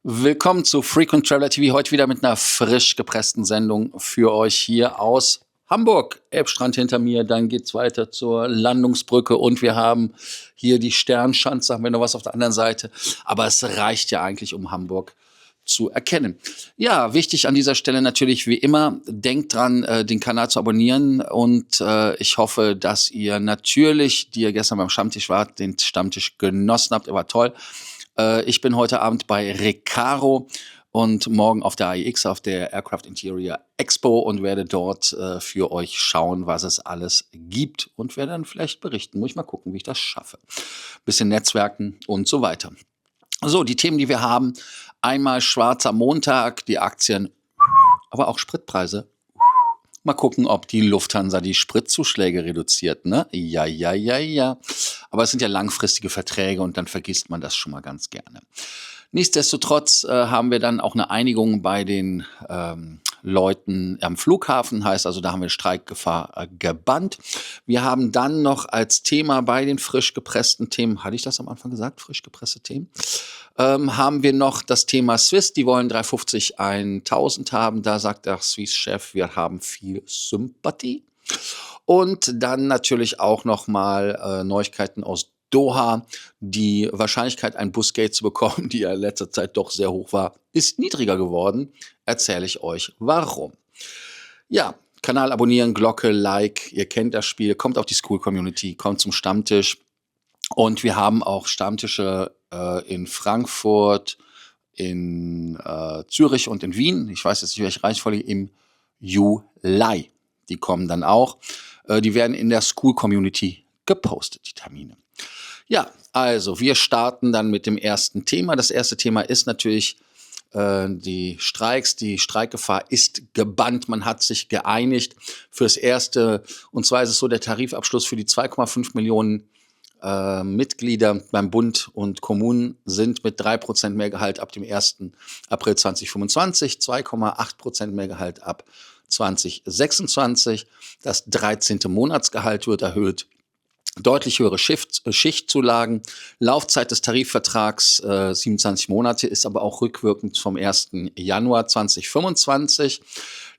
Willkommen zu Frequent Traveler TV. Heute wieder mit einer frisch gepressten Sendung für euch hier aus Hamburg. Elbstrand hinter mir, dann geht's weiter zur Landungsbrücke und wir haben hier die Sternschanze, haben wir noch was auf der anderen Seite. Aber es reicht ja eigentlich, um Hamburg zu erkennen. Ja, wichtig an dieser Stelle natürlich wie immer, denkt dran, den Kanal zu abonnieren und ich hoffe, dass ihr natürlich, die ihr gestern beim Stammtisch wart, den Stammtisch genossen habt. Er war toll. Ich bin heute Abend bei Recaro und morgen auf der AIX, auf der Aircraft Interior Expo und werde dort für euch schauen, was es alles gibt und werde dann vielleicht berichten. Muss ich mal gucken, wie ich das schaffe. Bisschen Netzwerken und so weiter. So, die Themen, die wir haben. Einmal schwarzer Montag, die Aktien, aber auch Spritpreise. Mal gucken, ob die Lufthansa die Spritzuschläge reduziert, ne? Ja. Aber es sind ja langfristige Verträge und dann vergisst man das schon mal ganz gerne. Nichtsdestotrotz haben wir dann auch eine Einigung bei den Leuten am Flughafen, heißt also, da haben wir Streikgefahr gebannt. Wir haben dann noch als Thema bei den frisch gepressten Themen, hatte ich das am Anfang gesagt, frisch gepresste Themen, haben wir noch das Thema Swiss, die wollen 350 1000 haben, da sagt der Swiss-Chef, wir haben viel Sympathie. Und dann natürlich auch nochmal Neuigkeiten aus Doha. Die Wahrscheinlichkeit, ein Busgate zu bekommen, die ja in letzter Zeit doch sehr hoch war, ist niedriger geworden. Erzähle ich euch warum. Ja, Kanal abonnieren, Glocke, Like, ihr kennt das Spiel, kommt auf die School Community, kommt zum Stammtisch. Und wir haben auch Stammtische in Frankfurt, in Zürich und in Wien. Ich weiß jetzt nicht, welche Reihenfolge im Juli. Die kommen dann auch. Die werden in der School Community gepostet, die Termine. Ja, also wir starten dann mit dem ersten Thema. Das erste Thema ist natürlich die Streiks. Die Streikgefahr ist gebannt. Man hat sich geeinigt fürs Erste. Und zwar ist es so, der Tarifabschluss für die 2,5 Millionen Mitglieder beim Bund und Kommunen sind mit 3% mehr Gehalt ab dem 1. April 2025, 2,8% mehr Gehalt ab 2026. Das 13. Monatsgehalt wird erhöht. Deutlich höhere Schichtzulagen. Laufzeit des Tarifvertrags 27 Monate, ist aber auch rückwirkend vom 1. Januar 2025.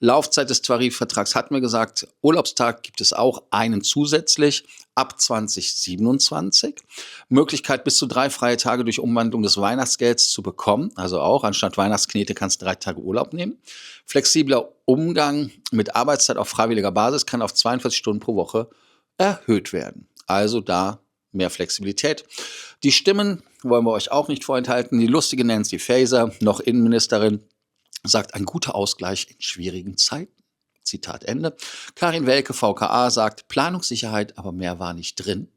Laufzeit des Tarifvertrags hatten wir gesagt, Urlaubstag gibt es auch einen zusätzlich ab 2027. Möglichkeit bis zu 3 freie Tage durch Umwandlung des Weihnachtsgelds zu bekommen. Also auch anstatt Weihnachtsknete kannst du 3 Tage Urlaub nehmen. Flexibler Umgang mit Arbeitszeit auf freiwilliger Basis kann auf 42 Stunden pro Woche erhöht werden. Also da mehr Flexibilität. Die Stimmen wollen wir euch auch nicht vorenthalten. Die lustige Nancy Faeser, noch Innenministerin, sagt, ein guter Ausgleich in schwierigen Zeiten. Zitat Ende. Karin Welke, VKA, sagt, Planungssicherheit, aber mehr war nicht drin.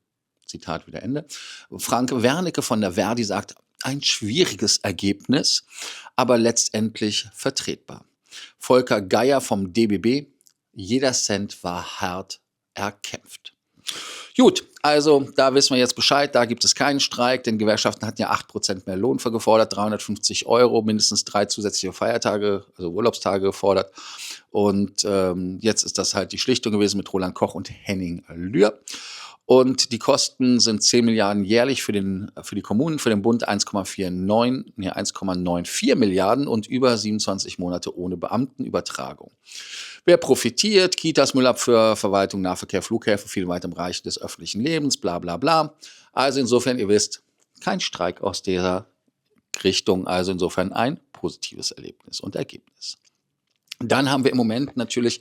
Zitat wieder Ende. Frank Wernicke von der Verdi sagt, ein schwieriges Ergebnis, aber letztendlich vertretbar. Volker Geier vom DBB, jeder Cent war hart erkämpft. Gut, also da wissen wir jetzt Bescheid, da gibt es keinen Streik, denn Gewerkschaften hatten ja 8% mehr Lohn gefordert, 350 €, mindestens 3 zusätzliche Feiertage, also Urlaubstage gefordert. Und jetzt ist das halt die Schlichtung gewesen mit Roland Koch und Henning Lühr. Und die Kosten sind 10 Milliarden jährlich für die Kommunen, für den Bund 1,94 Milliarden und über 27 Monate ohne Beamtenübertragung. Wer profitiert? Kitas, Müllabfuhr, Verwaltung, Nahverkehr, Flughäfen, viele weitere Bereiche des öffentlichen Lebens, bla bla bla. Also insofern, ihr wisst, kein Streik aus dieser Richtung, also insofern ein positives Erlebnis und Ergebnis. Dann haben wir im Moment natürlich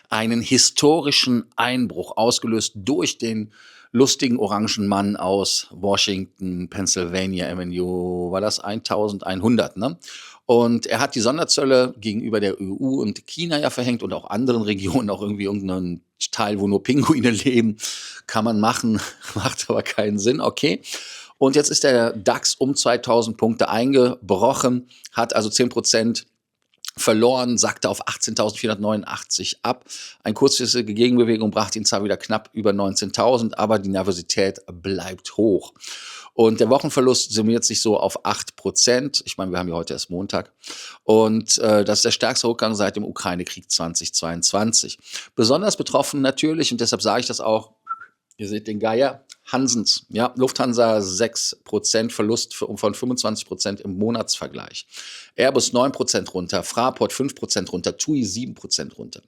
einen historischen Einbruch, ausgelöst durch den lustigen orangen Mann aus Washington, Pennsylvania Avenue, war das 1100, ne? Und er hat die Sonderzölle gegenüber der EU und China ja verhängt und auch anderen Regionen, auch irgendwie irgendeinen Teil, wo nur Pinguine leben, kann man machen, macht aber keinen Sinn, okay. Und jetzt ist der DAX um 2000 Punkte eingebrochen, hat also 10% verloren, sackte auf 18.489 ab. Eine kurzfristige Gegenbewegung brachte ihn zwar wieder knapp über 19.000, aber die Nervosität bleibt hoch. Und der Wochenverlust summiert sich so auf 8%. Ich meine, wir haben ja heute erst Montag. Und das ist der stärkste Rückgang seit dem Ukraine-Krieg 2022. Besonders betroffen natürlich, und deshalb sage ich das auch, ihr seht den Geier, Hansens, ja, Lufthansa 6% Verlust von 25% im Monatsvergleich. Airbus 9% runter, Fraport 5% runter, TUI 7% runter.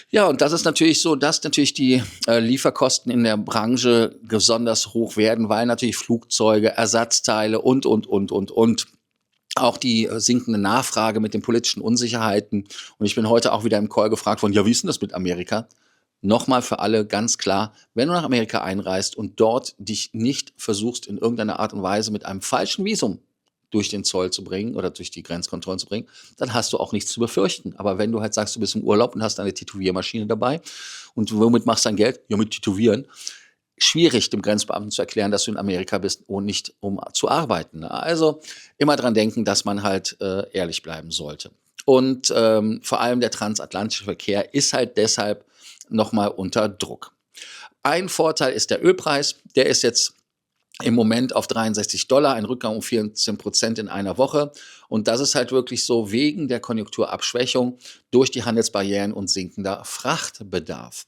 Ja, und das ist natürlich so, dass natürlich die Lieferkosten in der Branche besonders hoch werden, weil natürlich Flugzeuge, Ersatzteile und. Auch die sinkende Nachfrage mit den politischen Unsicherheiten. Und ich bin heute auch wieder im Call gefragt worden, ja, wie ist denn das mit Amerika? Nochmal für alle ganz klar, wenn du nach Amerika einreist und dort dich nicht versuchst, in irgendeiner Art und Weise mit einem falschen Visum durch den Zoll zu bringen oder durch die Grenzkontrollen zu bringen, dann hast du auch nichts zu befürchten. Aber wenn du halt sagst, du bist im Urlaub und hast eine Tätowiermaschine dabei und womit machst du dein Geld? Ja, mit Tätowieren. Schwierig, dem Grenzbeamten zu erklären, dass du in Amerika bist und nicht um zu arbeiten. Also immer dran denken, dass man halt ehrlich bleiben sollte. Und vor allem der transatlantische Verkehr ist halt deshalb nochmal unter Druck. Ein Vorteil ist der Ölpreis. Der ist jetzt im Moment auf $63, ein Rückgang um 14% in einer Woche. Und das ist halt wirklich so wegen der Konjunkturabschwächung durch die Handelsbarrieren und sinkender Frachtbedarf.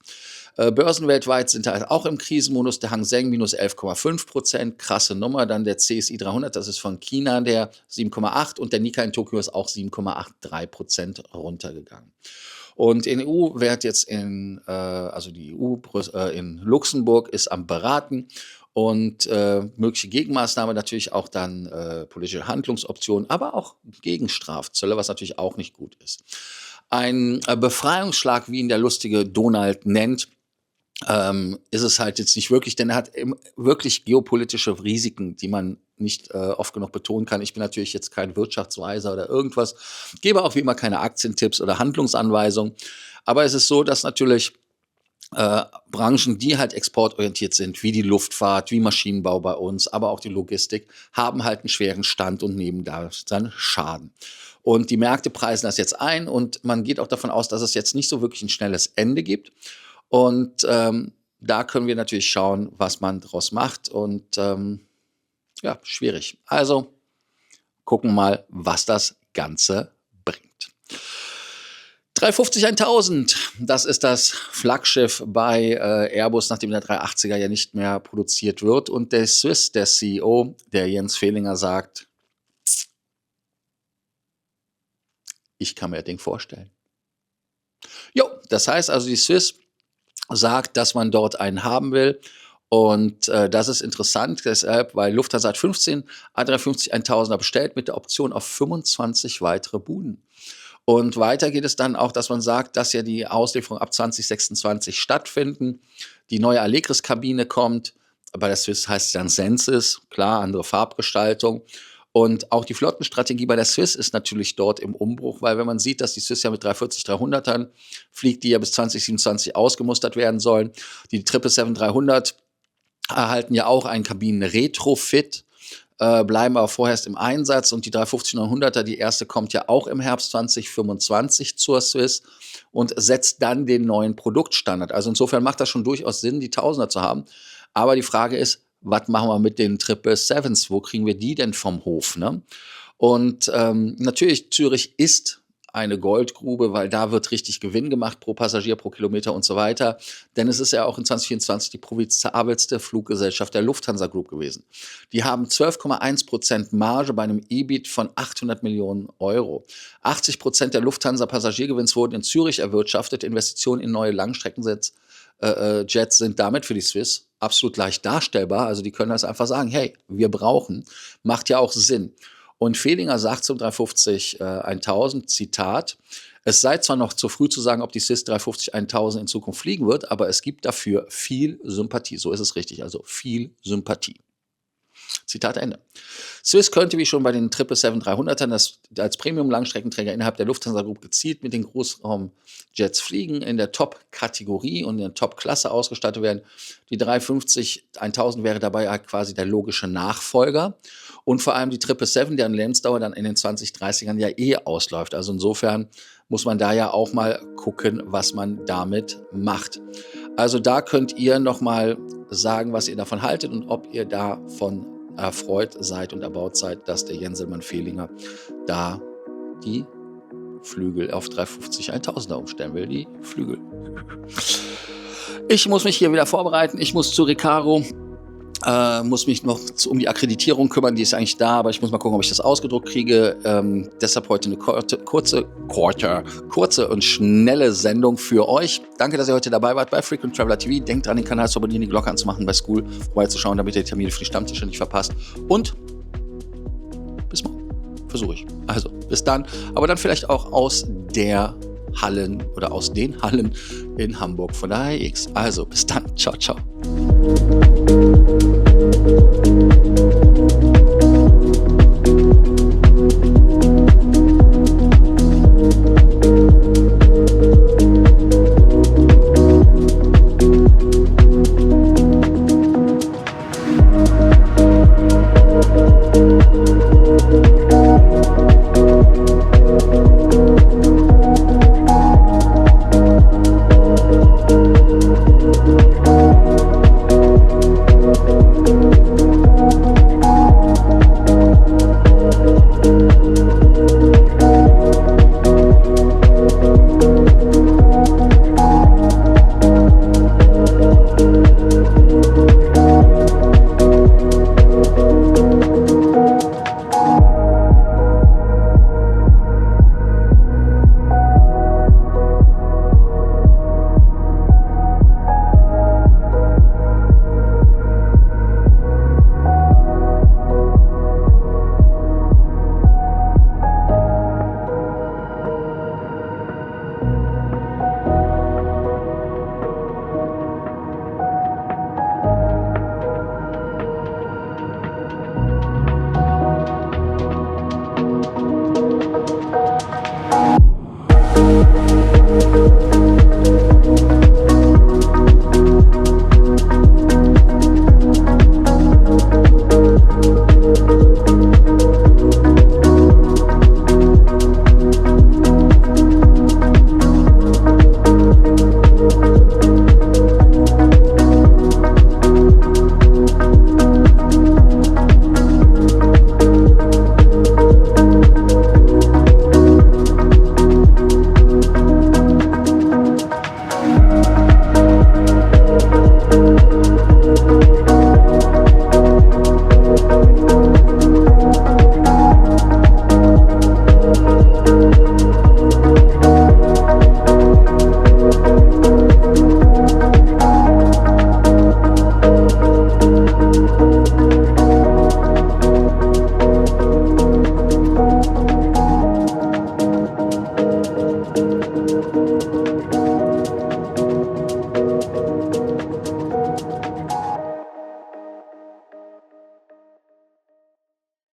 Börsen weltweit sind halt auch im Krisenmodus. Der Hang Seng minus 11,5%, krasse Nummer. Dann der CSI 300, das ist von China, der 7,8%. Und der Nikkei in Tokio ist auch 7,83% runtergegangen. Und in EU wird jetzt also die EU in Luxemburg ist am Beraten und mögliche Gegenmaßnahmen natürlich auch dann politische Handlungsoptionen, aber auch Gegenstrafzölle, was natürlich auch nicht gut ist. Ein Befreiungsschlag, wie ihn der lustige Donald nennt, ist es halt jetzt nicht wirklich, denn er hat wirklich geopolitische Risiken, die man nicht oft genug betonen kann. Ich bin natürlich jetzt kein Wirtschaftsweiser oder irgendwas, gebe auch wie immer keine Aktientipps oder Handlungsanweisungen, aber es ist so, dass natürlich Branchen, die halt exportorientiert sind, wie die Luftfahrt, wie Maschinenbau bei uns, aber auch die Logistik, haben halt einen schweren Stand und nehmen da dann Schaden. Und die Märkte preisen das jetzt ein und man geht auch davon aus, dass es jetzt nicht so wirklich ein schnelles Ende gibt. Und da können wir natürlich schauen, was man daraus macht. Und ja, schwierig. Also gucken mal, was das Ganze bringt. 350-1000, das ist das Flaggschiff bei Airbus, nachdem der 380er ja nicht mehr produziert wird. Und der Swiss, der CEO, der Jens Fehlinger, sagt, ich kann mir das Ding vorstellen. Jo, das heißt also, die Swiss sagt, dass man dort einen haben will. Und das ist interessant, deshalb, weil Lufthansa hat 15 A350-1000er bestellt mit der Option auf 25 weitere Buden. Und weiter geht es dann auch, dass man sagt, dass ja die Auslieferung ab 2026 stattfinden. Die neue Allegris-Kabine kommt. Bei der Swiss heißt es dann Sensis, klar, andere Farbgestaltung. Und auch die Flottenstrategie bei der Swiss ist natürlich dort im Umbruch, weil wenn man sieht, dass die Swiss ja mit 340-300ern fliegt, die ja bis 2027 ausgemustert werden sollen. Die 777-300 erhalten ja auch einen Kabinen-Retrofit, bleiben aber vorerst im Einsatz. Und die 350-900er, die erste kommt ja auch im Herbst 2025 zur Swiss und setzt dann den neuen Produktstandard. Also insofern macht das schon durchaus Sinn, die Tausender zu haben. Aber die Frage ist, was machen wir mit den 777s? Wo kriegen wir die denn vom Hof? Ne? Und natürlich, Zürich ist eine Goldgrube, weil da wird richtig Gewinn gemacht pro Passagier, pro Kilometer und so weiter. Denn es ist ja auch in 2024 die profitabelste Fluggesellschaft der Lufthansa Group gewesen. Die haben 12,1% Marge bei einem EBIT von 800 Millionen Euro. 80% der Lufthansa-Passagiergewinns wurden in Zürich erwirtschaftet. Investitionen in neue Langstreckensets Jets sind damit für die Swiss absolut leicht darstellbar. Also die können das einfach sagen, hey, wir brauchen, macht ja auch Sinn. Und Fehlinger sagt zum 350-1000, Zitat, es sei zwar noch zu früh zu sagen, ob die Swiss 350-1000 in Zukunft fliegen wird, aber es gibt dafür viel Sympathie. So ist es richtig, also viel Sympathie. Zitat Ende. Swiss könnte wie schon bei den 777-300ern als Premium-Langstreckenträger innerhalb der Lufthansa Group gezielt mit den Großraumjets fliegen, in der Top-Kategorie und in der Top-Klasse ausgestattet werden. Die 350-1000 wäre dabei halt quasi der logische Nachfolger. Und vor allem die 777, deren Lebensdauer dann in den 2030ern ja ausläuft. Also insofern muss man da ja auch mal gucken, was man damit macht. Also da könnt ihr nochmal sagen, was ihr davon haltet und ob ihr davon erfreut seid und erbaut seid, dass der Jenselmann Fehlinger da die Flügel auf 350-1000er umstellen will. Die Flügel. Ich muss mich hier wieder vorbereiten. Ich muss zu Recaro. Muss mich noch um die Akkreditierung kümmern, die ist eigentlich da, aber ich muss mal gucken, ob ich das ausgedruckt kriege. Deshalb heute eine kurze und schnelle Sendung für euch. Danke, dass ihr heute dabei wart bei Frequent Traveler TV. Denkt dran, den Kanal zu abonnieren, die Glocke anzumachen, bei School vorbeizuschauen, damit ihr die Termine für die Stammtische nicht verpasst. Und bis morgen. Versuche ich. Also, bis dann. Aber dann vielleicht auch aus den Hallen in Hamburg von der HX. Also, bis dann. Ciao, ciao.